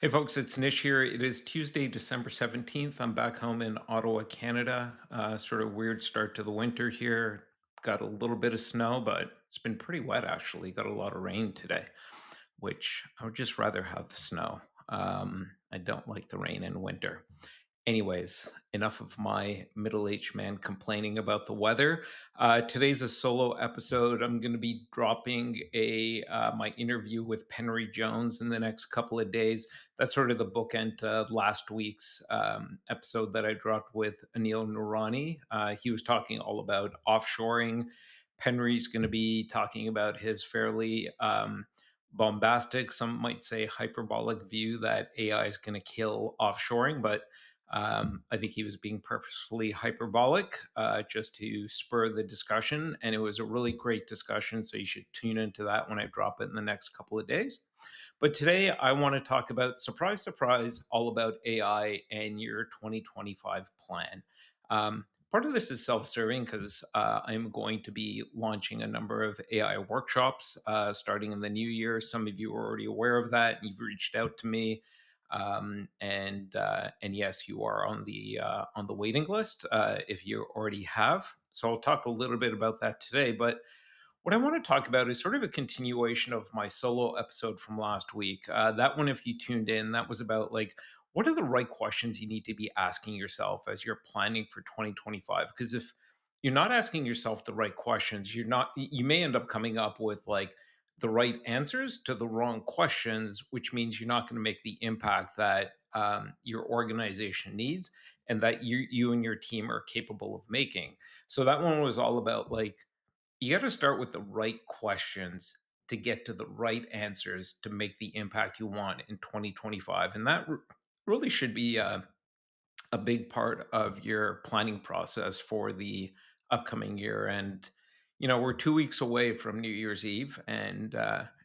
Hey folks, it's Nish here. It is Tuesday, December 17th. I'm back home in Ottawa, Canada. Sort of weird start to the winter here. Got a little bit of snow, but it's been pretty wet actually. Got a lot of rain today, which I would just rather have the snow. I don't like the rain in winter. Anyways, enough of my middle aged man complaining about the weather. Today's a solo episode. I'm going to be dropping a my interview with Penry Jones in the next couple of days. That's sort of the bookend to last week's episode that I dropped with Anil Noorani. He was talking all about offshoring. Penry's going to be talking about his fairly bombastic, some might say hyperbolic view that AI is going to kill offshoring, but I think he was being purposefully hyperbolic just to spur the discussion. And it was a really great discussion. So you should tune into that when I drop it in the next couple of days. But today I want to talk about, surprise, surprise, all about AI and your 2025 plan. Part of this is self serving because I'm going to be launching a number of AI workshops starting in the new year. Some of you are already aware of that. You've reached out to me and yes, you are on the waiting list if you already have. So I'll talk a little bit about that today. But what I want to talk about is sort of a continuation of my solo episode from last week. That one, if you tuned in, that was about like what are the right questions you need to be asking yourself as you're planning for 2025? Because if you're not asking yourself the right questions, you may end up coming up with like the right answers to the wrong questions, which means you're not going to make the impact that your organization needs and that you and your team are capable of making. So that one was all about like you got to start with the right questions to get to the right answers to make the impact you want in 2025. And that really should be a big part of your planning process for the upcoming year. And we're 2 weeks away from New Year's Eve, and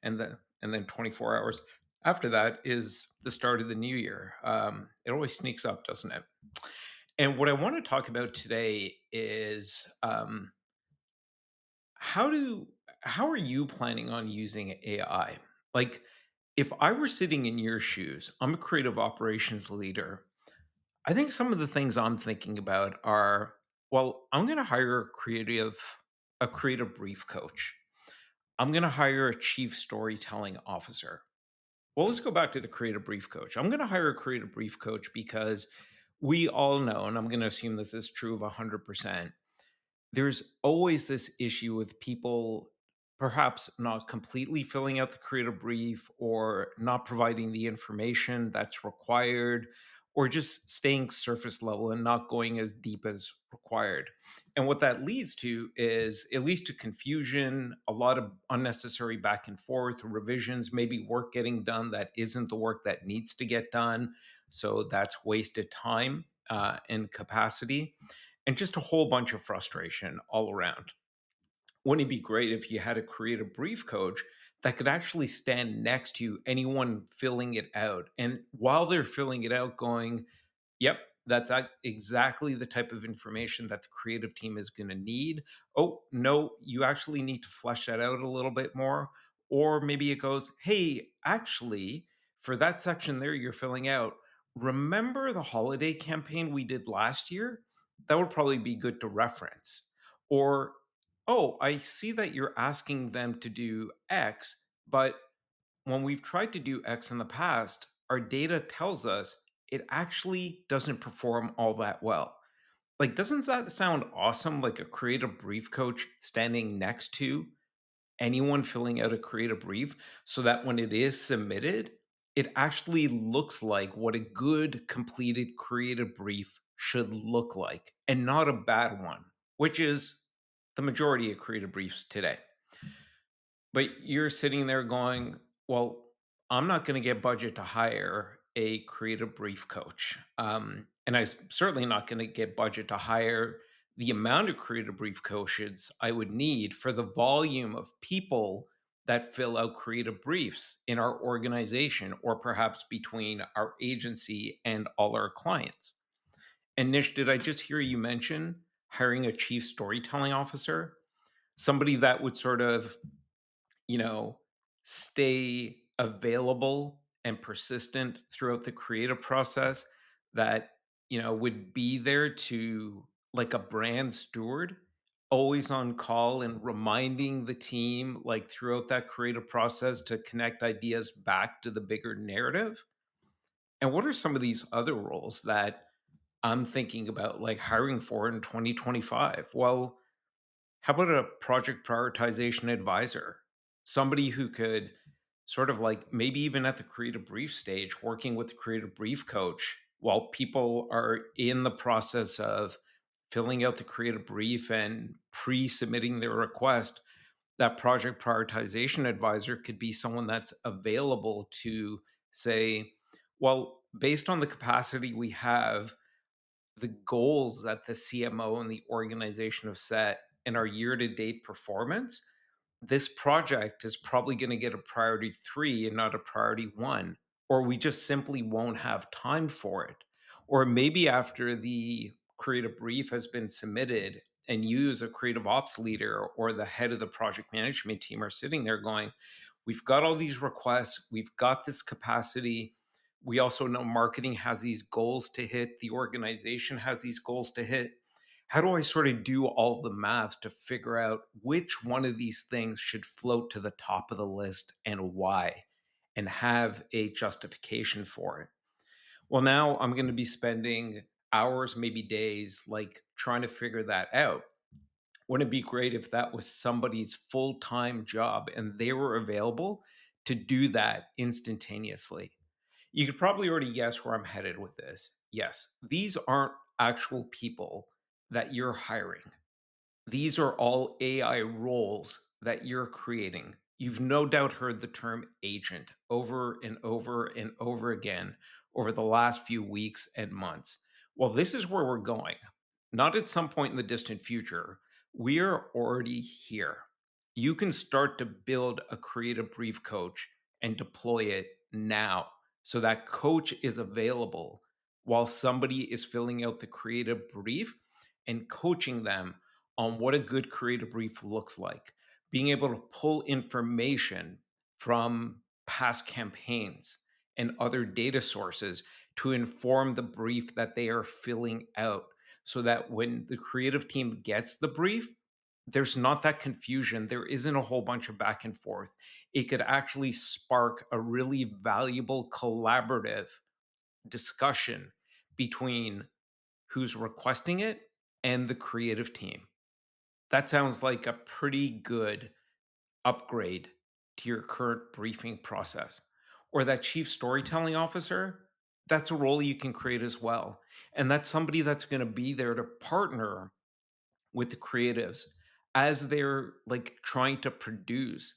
then 24 hours after that is the start of the new year. It always sneaks up, doesn't it? And what I want to talk about today is how do how are you planning on using AI? Like, if I were sitting in your shoes, I'm a creative operations leader. I think some of the things I'm thinking about are, well, I'm going to hire a creative brief coach. I'm going to hire a chief storytelling officer. Well, let's go back to the creative brief coach. I'm going to hire a creative brief coach because we all know, and I'm going to assume this is true of 100%, there's always this issue with people perhaps not completely filling out the creative brief or not providing the information that's required or just staying surface level and not going as deep as required. And what that leads to is it leads to confusion, a lot of unnecessary back and forth, revisions, maybe work getting done that isn't the work that needs to get done. So that's wasted time and capacity and just a whole bunch of frustration all around. Wouldn't it be great if you had a creative brief coach that could actually stand next to anyone filling it out? And while they're filling it out, going, yep, that's exactly the type of information that the creative team is going to need. Oh, no, you actually need to flesh that out a little bit more. Or maybe it goes, hey, actually, for that section there you're filling out, remember the holiday campaign we did last year? That would probably be good to reference. Or, oh, I see that you're asking them to do X, but when we've tried to do X in the past, our data tells us it actually doesn't perform all that well. Like, doesn't that sound awesome? Like a creative brief coach standing next to anyone filling out a creative brief so that when it is submitted, it actually looks like what a good completed creative brief should look like and not a bad one, which is the majority of creative briefs today. But you're sitting there going, well, I'm not going to get budget to hire a creative brief coach. And I'm certainly not going to get budget to hire the amount of creative brief coaches I would need for the volume of people that fill out creative briefs in our organization or perhaps between our agency and all our clients. And Nish, did I just hear you mention hiring a chief storytelling officer? Somebody that would sort of you know, stay available and persistent throughout the creative process that, would be there to like a brand steward, always on call and reminding the team like throughout that creative process to connect ideas back to the bigger narrative? And what are some of these other roles that I'm thinking about like hiring for in 2025? Well, how about a project prioritization advisor? Somebody who could sort of like maybe even at the creative brief stage, working with the creative brief coach while people are in the process of filling out the creative brief and pre submitting their request. That project prioritization advisor could be someone that's available to say, well, based on the capacity we have, the goals that the CMO and the organization have set and our year to date performance, this project is probably going to get a priority 3 and not a priority 1, or we just simply won't have time for it. Or maybe after the creative brief has been submitted and you as a creative ops leader or the head of the project management team are sitting there going, we've got all these requests, we've got this capacity. We also know marketing has these goals to hit, the organization has these goals to hit. How do I sort of do all the math to figure out which one of these things should float to the top of the list and why, and have a justification for it? Well, now I'm going to be spending hours, maybe days, like trying to figure that out. Wouldn't it be great if that was somebody's full time job and they were available to do that instantaneously? You could probably already guess where I'm headed with this. Yes, these aren't actual people that you're hiring. These are all AI roles that you're creating. You've no doubt heard the term agent over and over and over again over the last few weeks and months. Well, this is where we're going. Not at some point in the distant future. We are already here. You can start to build a creative brief coach and deploy it now so that coach is available while somebody is filling out the creative brief and coaching them on what a good creative brief looks like, being able to pull information from past campaigns and other data sources to inform the brief that they are filling out so that when the creative team gets the brief, there's not that confusion. There isn't a whole bunch of back and forth. It could actually spark a really valuable collaborative discussion between who's requesting it and the creative team. That sounds like a pretty good upgrade to your current briefing process. Or that chief storytelling officer, that's a role you can create as well. And that's somebody that's going to be there to partner with the creatives as they're like trying to produce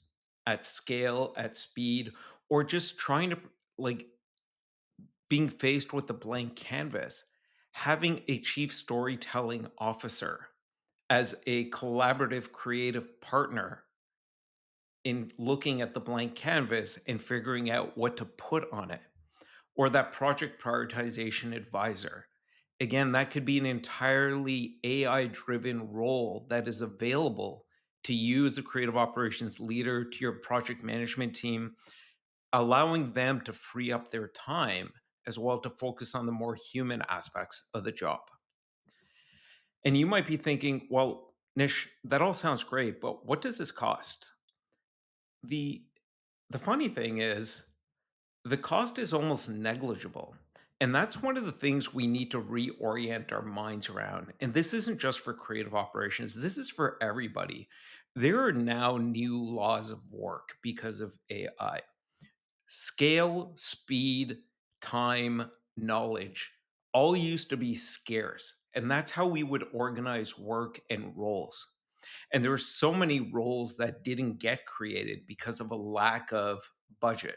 at scale, at speed, or just trying to like being faced with a blank canvas. Having a chief storytelling officer as a collaborative creative partner in looking at the blank canvas and figuring out what to put on it, or that project prioritization advisor. Again, that could be an entirely AI driven role that is available to you as a creative operations leader, to your project management team, allowing them to free up their time as well to focus on the more human aspects of the job. And you might be thinking, well, Nish, that all sounds great, but what does this cost? The the funny thing is the cost is almost negligible. And that's one of the things we need to reorient our minds around. And this isn't just for creative operations, this is for everybody. There are now new laws of work because of AI. Scale, speed, time, knowledge all used to be scarce. And that's how we would organize work and roles. And there were so many roles that didn't get created because of a lack of budget.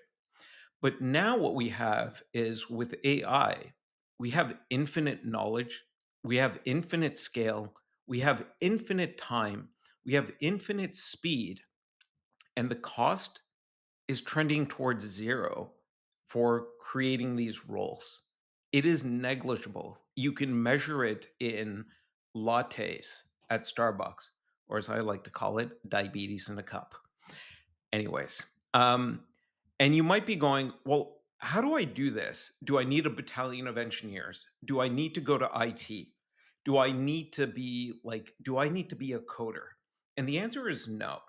But now what we have is with AI, we have infinite knowledge, we have infinite scale, we have infinite time, we have infinite speed, and the cost is trending towards zero for creating these roles. It is negligible. You can measure it in lattes at Starbucks, or as I like to call it, diabetes in a cup. Anyways, and you might be going, well, how do I do this? Do I need a battalion of engineers? Do I need to go to IT? Do I need to be a coder? And the answer is no.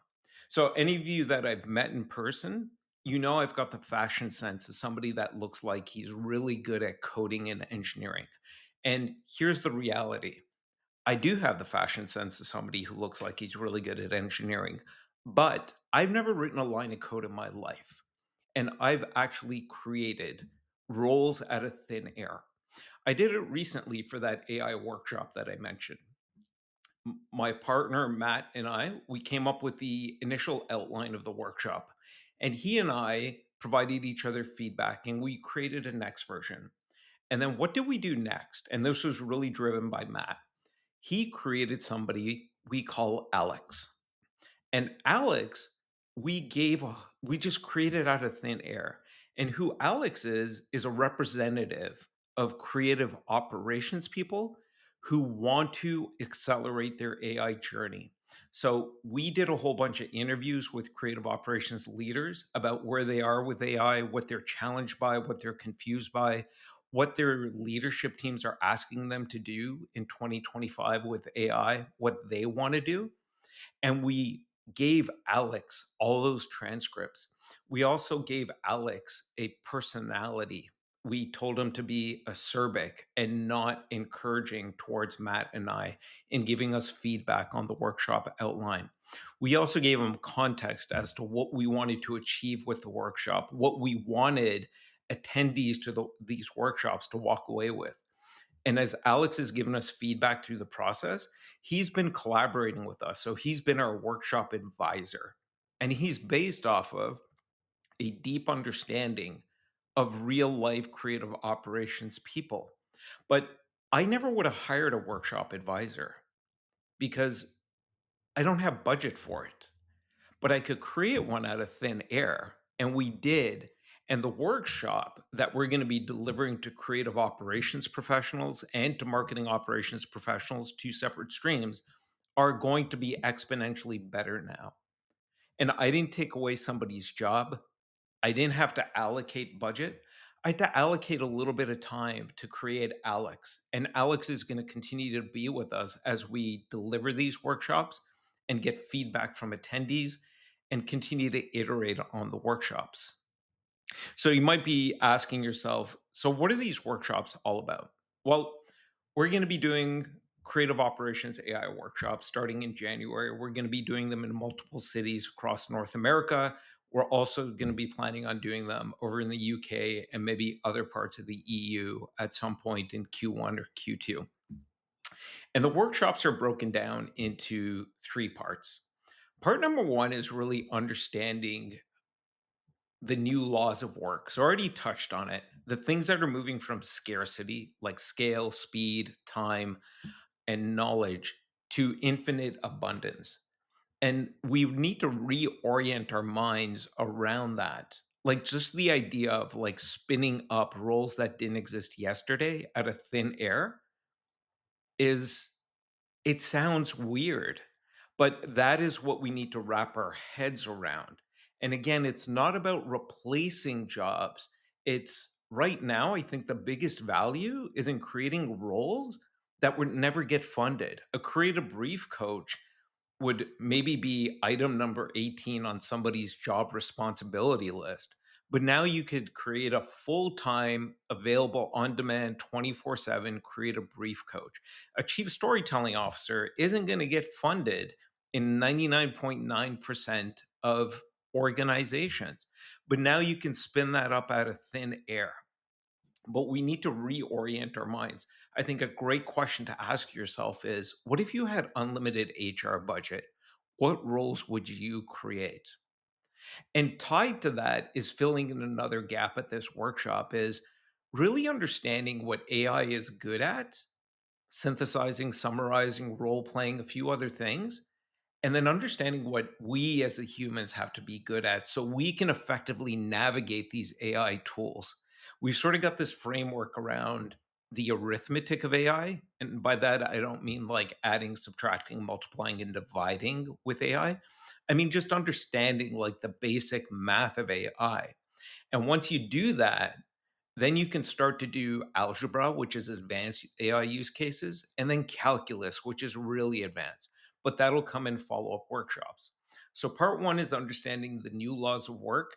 So any of you that I've met in person, you know I've got the fashion sense of somebody that looks like he's really good at coding and engineering. And here's the reality. I do have the fashion sense of somebody who looks like he's really good at engineering, but I've never written a line of code in my life. And I've actually created roles out of thin air. I did it recently for that AI workshop that I mentioned. My partner, Matt, and we came up with the initial outline of the workshop. And he and I provided each other feedback and we created a next version. And then what did we do next? And this was really driven by Matt. He created somebody we call Alex. And Alex, we just created out of thin air. And who Alex is a representative of creative operations people who want to accelerate their AI journey. So we did a whole bunch of interviews with creative operations leaders about where they are with AI, what they're challenged by, what they're confused by, what their leadership teams are asking them to do in 2025 with AI, what they want to do, and we gave Alex all those transcripts. We also gave Alex a personality. We told him to be acerbic and not encouraging towards Matt and I in giving us feedback on the workshop outline. We also gave him context as to what we wanted to achieve with the workshop, what we wanted attendees to these workshops to walk away with. And as Alex has given us feedback through the process, he's been collaborating with us. So he's been our workshop advisor. And he's based off of a deep understanding of real life creative operations people. But I never would have hired a workshop advisor because I don't have budget for it, but I could create one out of thin air. And we did. And the workshop that we're going to be delivering to creative operations professionals and to marketing operations professionals, two separate streams, are going to be exponentially better now. And I didn't take away somebody's job. I didn't have to allocate budget. I had to allocate a little bit of time to create Alex. And Alex is going to continue to be with us as we deliver these workshops and get feedback from attendees and continue to iterate on the workshops. So you might be asking yourself, so what are these workshops all about? Well, we're going to be doing creative operations AI workshops starting in January. We're going to be doing them in multiple cities across North America. We're also going to be planning on doing them over in the UK and maybe other parts of the EU at some point in Q1 or Q2. And the workshops are broken down into three parts. Part number one is really understanding the new laws of work. So I already touched on it. The things that are moving from scarcity, like scale, speed, time, and knowledge, to infinite abundance. And we need to reorient our minds around that. Like just the idea of like spinning up roles that didn't exist yesterday out of thin air is it sounds weird, but that is what we need to wrap our heads around. And again, it's not about replacing jobs. It's right now, I think the biggest value is in creating roles that would never get funded. A creative brief coach would maybe be item number 18 on somebody's job responsibility list. But now you could create a full time, available on demand 24/7 creative brief coach. A chief storytelling officer isn't going to get funded in 99.9% of organizations. But now you can spin that up out of thin air. But we need to reorient our minds. I think a great question to ask yourself is what if you had unlimited HR budget? What roles would you create? And tied to that is filling in another gap at this workshop is really understanding what AI is good at, synthesizing, summarizing, role playing, a few other things, and then understanding what we as the humans have to be good at so we can effectively navigate these AI tools. We've sort of got this framework around the arithmetic of AI. And by that, I don't mean like adding, subtracting, multiplying, and dividing with AI. I mean, just understanding like the basic math of AI. And once you do that, then you can start to do algebra, which is advanced AI use cases, and then calculus, which is really advanced. But that'll come in follow up workshops. So, part one is understanding the new laws of work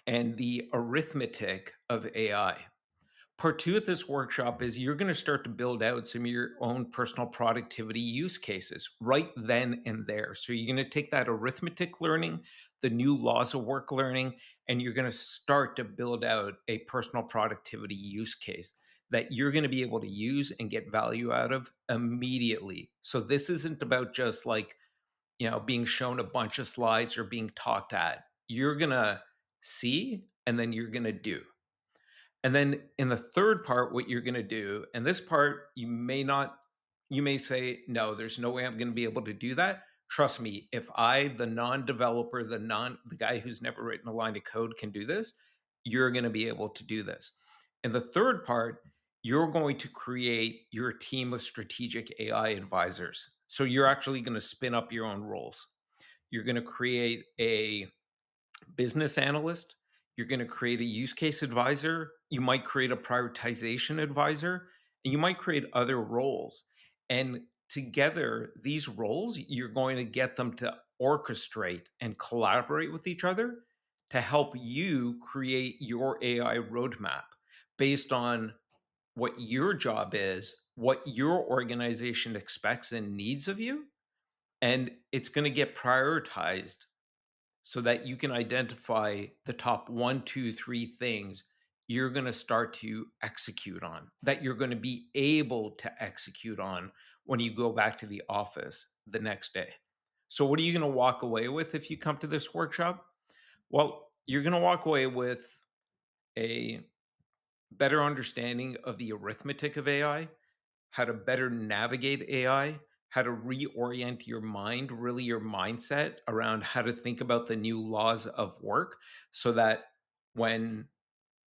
and the arithmetic of AI. Part two of this workshop is you're going to start to build out some of your own personal productivity use cases right then and there. So you're going to take that arithmetic learning, the new laws of work learning, and you're going to start to build out a personal productivity use case that you're going to be able to use and get value out of immediately. So this isn't about just like, being shown a bunch of slides or being talked at. You're going to see and then you're going to do. And then in the third part, what you're going to do, and this part, you may say, no, there's no way I'm going to be able to do that. Trust me, if I, the non developer, the guy who's never written a line of code can do this, you're going to be able to do this. And the third part, you're going to create your team of strategic AI advisors. So you're actually going to spin up your own roles. You're going to create a business analyst. You're going to create a use case advisor. You might create a prioritization advisor, and you might create other roles. And together, these roles, you're going to get them to orchestrate and collaborate with each other to help you create your AI roadmap based on what your job is, what your organization expects and needs of you. And it's going to get prioritized so that you can identify the top one, two, three things you're going to start to execute on, that you're going to be able to execute on when you go back to the office the next day. So, what are you going to walk away with if you come to this workshop? Well, you're going to walk away with a better understanding of the arithmetic of AI, how to better navigate AI, how to reorient your mind, really your mindset around how to think about the new laws of work so that when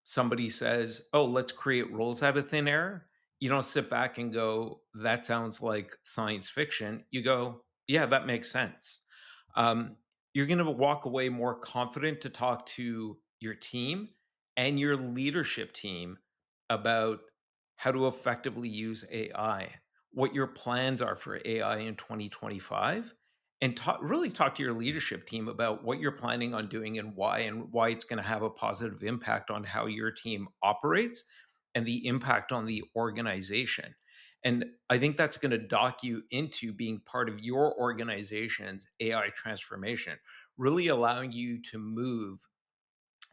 somebody says, "Oh, let's create roles out of thin air," you don't sit back and go, "That sounds like science fiction." You go, "Yeah, that makes sense." Um, you're going to walk away more confident to talk to your team and your leadership team about how to effectively use AI, what your plans are for AI in 2025, and really talk to your leadership team about what you're planning on doing and why it's going to have a positive impact on how your team operates and the impact on the organization. And I think that's going to dock you into being part of your organization's AI transformation, really allowing you to move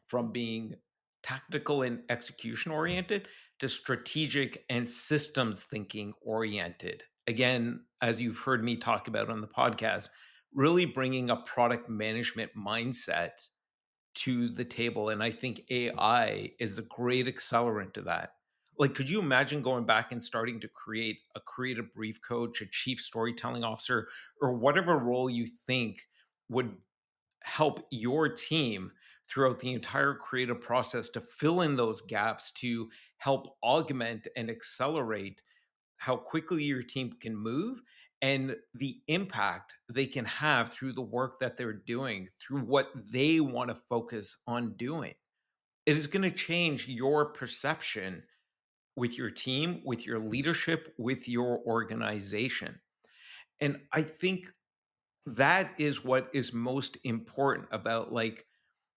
from being tactical and execution oriented to strategic and systems thinking oriented. Again, as you've heard me talk about on the podcast, really bringing a product management mindset to the table. And I think AI is a great accelerant to that. Like, could you imagine going back and starting to create a creative brief coach, a chief storytelling officer, or whatever role you think would help your team throughout the entire creative process to fill in those gaps, to help augment and accelerate how quickly your team can move and the impact they can have through the work that they're doing, through what they want to focus on doing. It is going to change your perception with your team, with your leadership, with your organization. And I think that is what is most important about, like,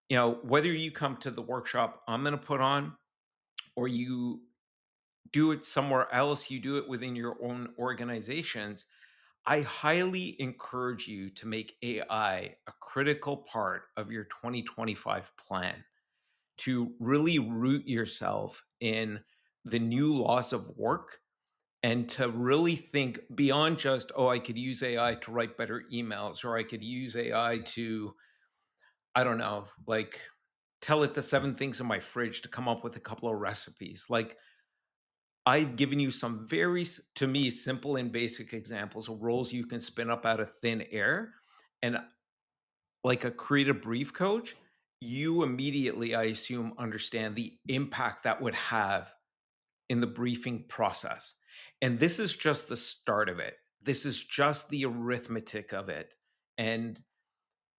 whether you come to the workshop I'm going to put on or you do it somewhere else, you do it within your own organizations. I highly encourage you to make AI a critical part of your 2025 plan, to really root yourself in the new laws of work and to really think beyond just, oh, I could use AI to write better emails, or I could use AI to, I don't know, like tell it the seven things in my fridge to come up with a couple of recipes. Like, I've given you some very, to me, simple and basic examples of roles you can spin up out of thin air. And like a creative brief coach, you immediately, I assume, understand the impact that would have in the briefing process. And this is just the start of it. This is just the arithmetic of it. And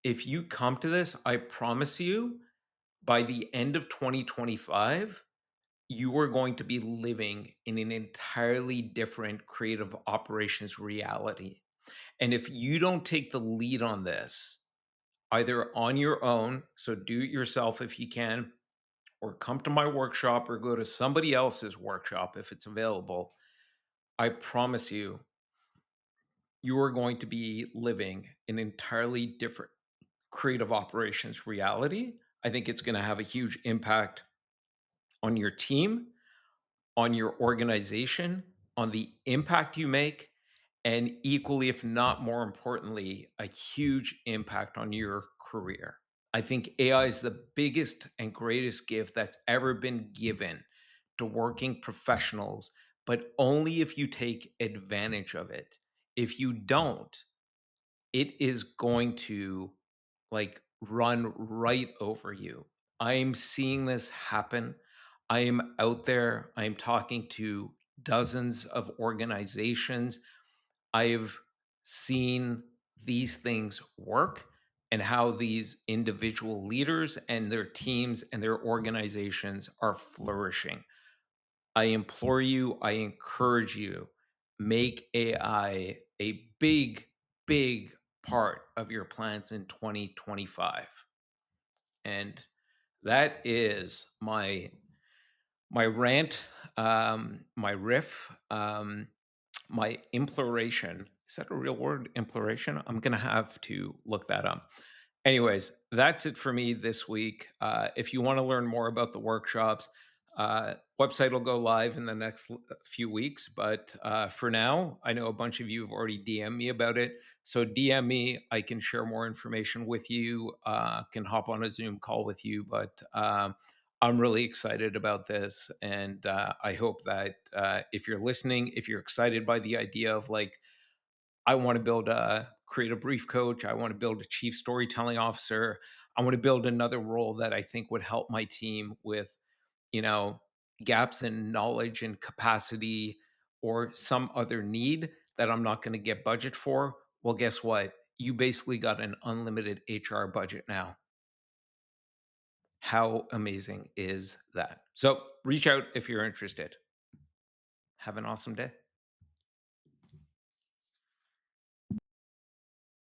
if you come to this, I promise you, By the end of 2025, you are going to be living in an entirely different creative operations reality. And if you don't take the lead on this, either on your own, so do it yourself if you can, or come to my workshop or go to somebody else's workshop if it's available, I promise you, you are going to be living an entirely different creative operations reality. I think it's going to have a huge impact on your team, on your organization, on the impact you make, and equally, if not more importantly, a huge impact on your career. I think AI is the biggest and greatest gift that's ever been given to working professionals, but only if you take advantage of it. If you don't, it is going to like run right over you. I am seeing this happen. I am out there. I am talking to dozens of organizations. I've seen these things work and how these individual leaders and their teams and their organizations are flourishing. I implore you, I encourage you, make AI a big, big part of your plans in 2025. And that is my rant, my riff, my imploration. Is that a real word? Imploration? I'm gonna have to look that up. Anyways, that's it for me this week. If you want to learn more about the workshops, website will go live in the next few weeks. But for now, I know a bunch of you have already DM'd me about it. So DM me. I can share more information with you. Can hop on a Zoom call with you. But I'm really excited about this, and I hope that if you're listening, if you're excited by the idea of like I want to build a creative brief coach. I want to build a chief storytelling officer. I want to build another role that I think would help my team with, you know, gaps in knowledge and capacity or some other need that I'm not going to get budget for. Well, guess what? You basically got an unlimited HR budget now. How amazing is that? So reach out if you're interested. Have an awesome day.